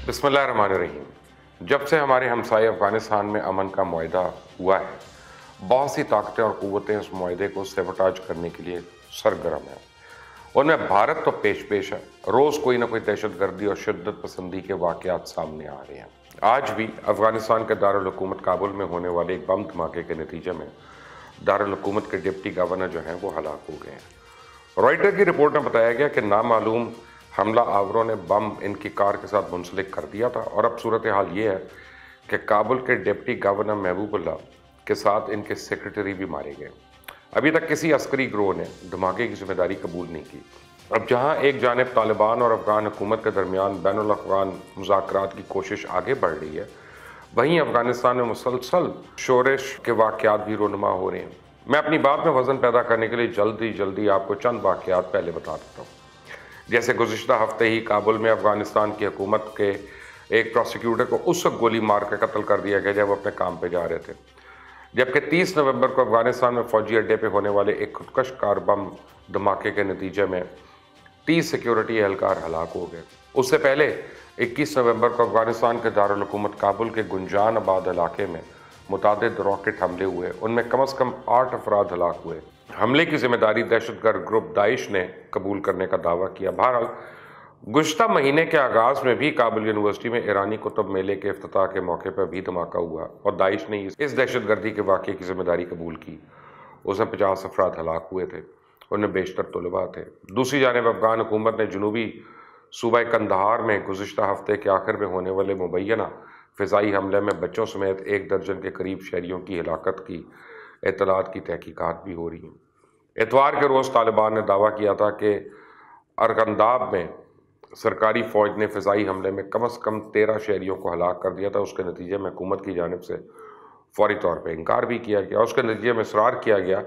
बिस्मिल्लाहिर्रहमानिर्रहीम। जब से हमारे हमसाये अफ़गानिस्तान में अमन का मुआहदा हुआ है, बहुत सी ताकतें और क़ुव्वतें इस मुआहदे को सेबोटाज करने के लिए सरगर्म हैं। उनमें भारत तो पेश है। रोज़ कोई ना कोई दहशतगर्दी और शिद्दत पसंदी के वाक़यात सामने आ रहे हैं। आज भी अफ़गानिस्तान के दारुल हुकूमत काबुल में होने वाले एक बम धमाके के नतीजे में दारुल हुकूमत के डिप्टी गवर्नर जो हैं वो हलाक हो गए हैं। रॉयटर की रिपोर्ट में बताया गया कि नामालूम हमला आवरों ने बम इनकी कार के साथ मुंसलिक कर दिया था और अब सूरत हाल ये है कि काबुल के डिप्टी गवर्नर महबूबुल्लाह के साथ इनके सेक्रेटरी भी मारे गए। अभी तक किसी अस्करी गिरोह ने धमाके की जिम्मेदारी कबूल नहीं की। अब जहां एक जानिब तालिबान और अफगान हुकूमत के दरमियान बैनुल अफ़गान मुज़ाकरात की कोशिश आगे बढ़ रही है, वहीं अफगानिस्तान में मुसलसल शोरश के वाक़यात भी रोनुमा हो रहे हैं। मैं अपनी बात में वज़न पैदा करने के लिए जल्दी आपको चंद वाक़यात पहले बता देता हूँ। जैसे गुज़िश्ता हफ्ते ही काबुल में अफगानिस्तान की हुकूमत के एक प्रोसिक्यूटर को उस वक्त गोली मार कर कत्ल कर दिया गया जब वो अपने काम पे जा रहे थे, जबकि 30 नवंबर को अफगानिस्तान में फौजी अड्डे पे होने वाले एक खुदकश कार बम धमाके के नतीजे में 30 सिक्योरिटी एहलकार हलाक हो गए। उससे पहले 21 नवंबर को अफगानिस्तान के दारुल हुकूमत काबुल के गुंजान आबाद इलाके में मुतादिद रॉकेट हमले हुए, उनमें कम से कम 8 अफराद हलाक हुए। हमले की जिम्मेदारी दहशतगर्द ग्रुप दाइश ने कबूल करने का दावा किया। बहरहाल गुज़िश्ता महीने के आगाज़ में भी काबुल यूनिवर्सिटी में ईरानी कुतुब मेले के इफ्तिताह के मौके पर भी धमाका हुआ और दाइश ने इस दहशतगर्दी के वाक़े की जिम्मेदारी कबूल की। उसमें 50 अफराद हलाक हुए थे, उनमें बेशतर तलबा थे। दूसरी जानिब अफगान हुकूमत ने जनूबी सूबा कंदहार में गुज़िश्ता हफ्ते के आखिर में होने वाले मुबैना फ़िज़ाई हमले में बच्चों समेत 1 दर्जन के करीब शहरियों की हिलाकत की इत्तलात की तहकीकात भी हो रही हैं। इतवार के रोज़ तालिबान ने दावा किया था कि अरगंदाब में सरकारी फ़ौज ने फ़िज़ाई हमले में कम से कम 13 शहरियों को हलाक कर दिया था। उसके नतीजे में हुकूमत की जानिब से फौरी तौर पर इंकार भी किया गया। उसके नतीजे में इसरार किया गया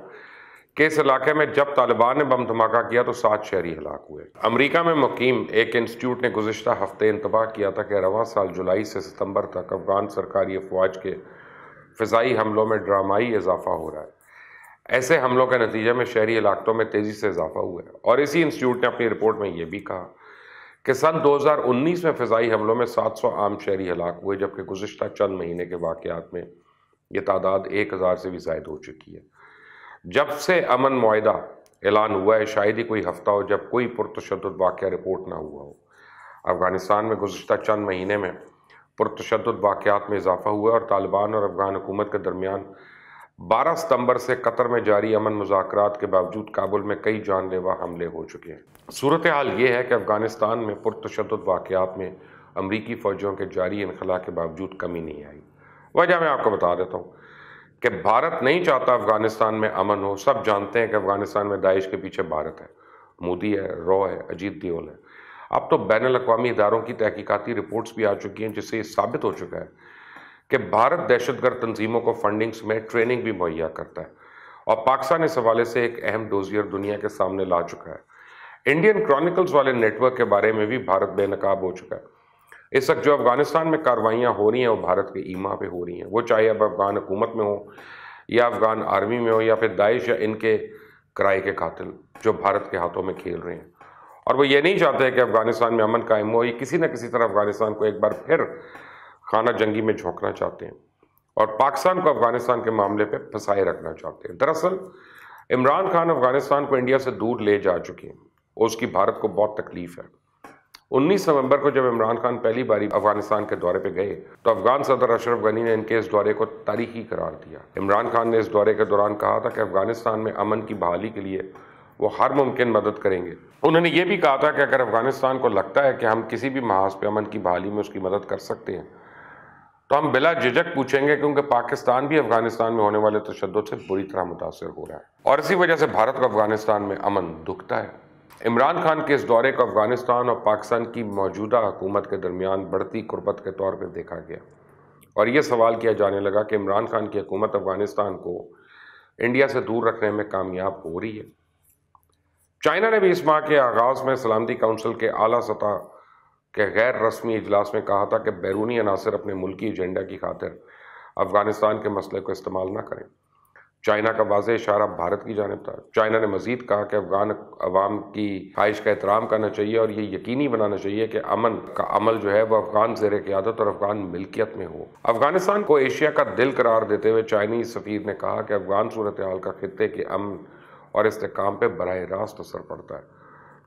कि इस इलाके में जब तालिबान ने बम धमाका किया तो 7 शहरी हलाक हुए। अमरीका में मुकीम एक इंस्टीट्यूट ने गुज़िश्ता हफ्ते इंतबाह किया था कि रवां साल जुलाई से सितंबर तक अफगान सरकारी अफवाज के फ़िज़ाई हमलों में ड्रामाई इजाफा हो रहा है। ऐसे हमलों के नतीजे में शहरी इलाकों में तेज़ी से इजाफा हुआ है। और इसी इंस्टीट्यूट ने अपनी रिपोर्ट में यह भी कहा कि सन 2019 में फ़िज़ाई हमलों में 700 आम शहरी हलाक हुए, जबकि गुज़िश्ता चंद महीने के वाक़यात में यह तादाद 1000 से भी ज़ायद हो चुकी है। जब से अमन मुआहदा ऐलान हुआ है, शायद ही कोई हफ्ता हो जब कोई पुरतशद्दुद वाक़या रिपोर्ट ना हुआ हो। अफगानिस्तान में गुज़िश्ता चंद महीने में पुरतशद्दुद वाक़यात में इजाफा हुआ और तालिबान और अफगान हुकूमत के दरमियान 12 सितंबर से कतर में जारी अमन मुज़ाकरात के बावजूद काबुल में कई जानलेवा हमले हो चुके हैं। सूरत हाल ये है कि अफगानिस्तान में पुरतशद्दुद वाक़यात में अमरीकी फ़ौजियों के जारी इनखला के बावजूद कमी नहीं आई। वजह मैं आपको बता देता हूँ कि भारत नहीं चाहता अफगानिस्तान में अमन हो। सब जानते हैं कि अफगानिस्तान में दाइश के पीछे भारत है, मोदी है, रॉ है, अजीत दियोल है। अब तो बैनुल अक़वामी इदारों की तहकीकाती रिपोर्ट्स भी आ चुकी हैं जिससे ये साबित हो चुका है कि भारत दहशतगर्द तंजीमों को फंडिंग समेत ट्रेनिंग भी मुहैया करता है और पाकिस्तान इस हवाले से एक अहम डोजियर दुनिया के सामने ला चुका है। इंडियन क्रॉनिकल्स वाले नेटवर्क के बारे में भी भारत बेनकाब हो चुका है। इस वक्त जो अफगानिस्तान में कार्रवाइयाँ हो रही हैं वो भारत के ईमा पे हो रही हैं, वो चाहे अब अफगान हुकूमत में हो या अफगान आर्मी में हो या फिर दाइश या इनके किराए के कातिल जो भारत के हाथों में खेल रहे हैं। और वो ये नहीं चाहते कि अफगानिस्तान में अमन कायम हो। ये किसी न किसी तरह अफगानिस्तान को एक बार फिर खाना जंगी में झोंकना चाहते हैं और पाकिस्तान को अफगानिस्तान के मामले पे फंसाए रखना चाहते हैं। दरअसल इमरान खान अफगानिस्तान को इंडिया से दूर ले जा चुके हैं और उसकी भारत को बहुत तकलीफ है। 19 नवंबर को जब इमरान खान पहली बारी अफगानिस्तान के दौरे पे गए तो अफगान सदर अशरफ गनी ने इनके इस दौरे को तारीखी करार दिया। इमरान खान ने इस दौरे के दौरान कहा था कि अफगानिस्तान में अमन की बहाली के लिए वो हर मुमकिन मदद करेंगे। उन्होंने ये भी कहा था कि अगर अफगानिस्तान को लगता है कि हम किसी भी महाज पे अमन की बहाली में उसकी मदद कर सकते हैं तो हम बिला झिझक पूछेंगे, क्योंकि पाकिस्तान भी अफगानिस्तान में होने वाले तशद्दुद से बुरी तरह मुतासर हो रहा है और इसी वजह से भारत को अफगानिस्तान में अमन दुखता है। इमरान खान के इस दौरे को अफगानिस्तान और पाकिस्तान की मौजूदा हुकूमत के दरमियान बढ़ती कुर्बत के तौर पर देखा गया और ये सवाल किया जाने लगा कि इमरान खान की हुकूमत अफगानिस्तान को इंडिया से दूर रखने में कामयाब हो रही है। चाइना ने भी इस माह के आगाज़ में सलामती काउंसिल के आला सतह के गैर रस्मी इजलास में कहा था कि बैरूनी अनासर अपने मुल्की एजेंडा की खातिर अफगानिस्तान के मसले को इस्तेमाल न करें। चाइना का वाज़ेह इशारा भारत की जानिब था। चाइना ने मज़ीद कहा कि अफ़गान अवाम की ख्वाहिश का एहतराम करना चाहिए और ये यकीनी बनाना चाहिए कि अमन का अमल जो है वह अफ़गान ज़ेर क़यादत और अफ़गान मिल्कियत में हो। अफ़गानिस्तान को एशिया का दिल करार देते हुए चाइनीज़ सफ़ीर ने कहा कि अफ़गान सूरत हाल का खित्ते के अमन और इस्तेहकाम पर बराह रास्त असर पड़ता है।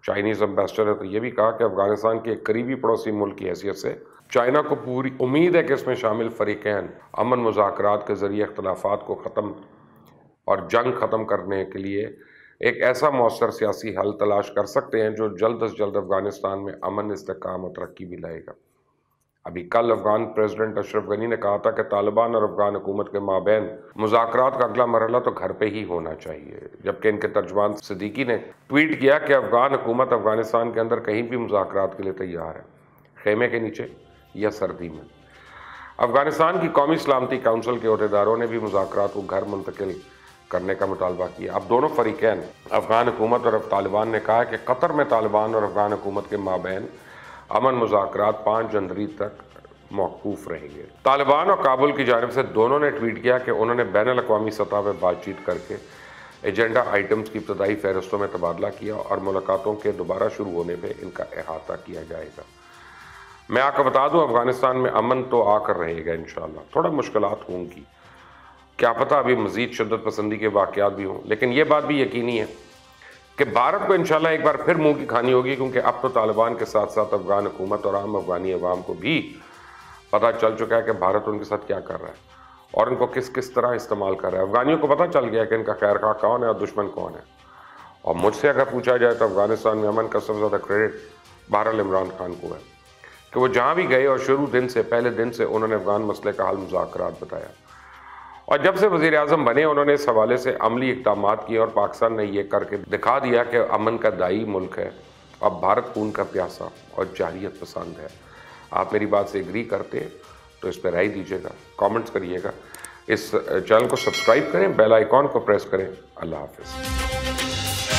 चाइनीज़ एम्बेसडर ने तो ये भी कहा कि अफ़गानिस्तान के एक करीबी पड़ोसी मुल्क की हैसियत से चाइना को पूरी उम्मीद है कि इसमें शामिल फ़रीक़ैन अमन मुज़ाकरात के ज़रिए इख्तलाफ़ात को ख़त्म और जंग ख़त्म करने के लिए एक ऐसा मौसर सियासी हल तलाश कर सकते हैं जो जल्द अज जल्द अफ़गानिस्तान में अमन, इस्तेहकाम और तरक्की भी लाएगा। अभी कल अफ़गान प्रेसिडेंट अशरफ गनी ने कहा था कि तालिबान और अफ़गान हुकूमत के माबैन मुज़ाकरात का अगला मरहला तो घर पे ही होना चाहिए, जबकि इनके तर्जुमान सिद्दीकी ने ट्वीट किया कि अफ़गान हुकूमत अफ़गानिस्तान के अंदर कहीं भी मुज़ाकरात के लिए तैयार है, खेमे के नीचे या सर्दी में। अफ़गानिस्तान की कौमी सलामती काउंसिल के अहदेदारों ने भी मुज़ाकरात को घर मुंतकिल करने का मुतालबा किया। अब दोनों फ़रीक़ैन अफ़गान हुकूमत और तालिबान ने कहा कि कतर में तालिबान और अफ़गान हुकूमत के माबैन अमन मुज़ाकरात 5 जनवरी तक मौकूफ़ रहेंगे। तालिबान और काबुल की जानिब से दोनों ने ट्वीट किया कि उन्होंने बैनुल-अक़वामी सतह पर बातचीत करके एजेंडा आइटम्स की इब्तदाई फ़हरिस्तों में तबादला किया और मुलाकातों के दोबारा शुरू होने पर इनका अहाता किया जाएगा। मैं आपको बता दूँ, अफ़गानिस्तान में अमन तो आकर रहेगा इंशाअल्लाह। थोड़ा मुश्किलात होंगी, क्या पता अभी मज़ीद शिद्दत पसंदी के वाक़यात भी हों, लेकिन ये बात भी यकीनी है कि भारत को इंशाअल्लाह एक बार फिर मुंह की खानी होगी, क्योंकि अब तो तालिबान के साथ साथ अफ़गान हुकूमत और आम अफ़गानी अवाम को भी पता चल चुका है कि भारत उनके साथ क्या कर रहा है और उनको किस किस तरह इस्तेमाल कर रहा है। अफ़गानियों को पता चल गया कि इनका खैरख़्वाह कौन है और दुश्मन कौन है। और मुझसे अगर पूछा जाए तो अफ़गानिस्तान में अमन का सबसे ज़्यादा क्रेडिट बहरहाल इमरान खान को है कि वो जहाँ भी गए और शुरू दिन से पहले दिन से उन्होंने अफ़गान मसले का हल मुज़ाकरात बताया, और जब से वज़ीर आज़म बने उन्होंने इस हवाले से अमली इक़दामात किए और पाकिस्तान ने यह करके दिखा दिया कि अमन का दाई मुल्क है। अब भारत खून का प्यासा और जारियत पसंद है। आप मेरी बात से एग्री करते हैं तो इस पर राय दीजिएगा, कमेंट्स करिएगा, इस चैनल को सब्सक्राइब करें, बेल आइकॉन को प्रेस करें। अल्लाह हाफ़िज़।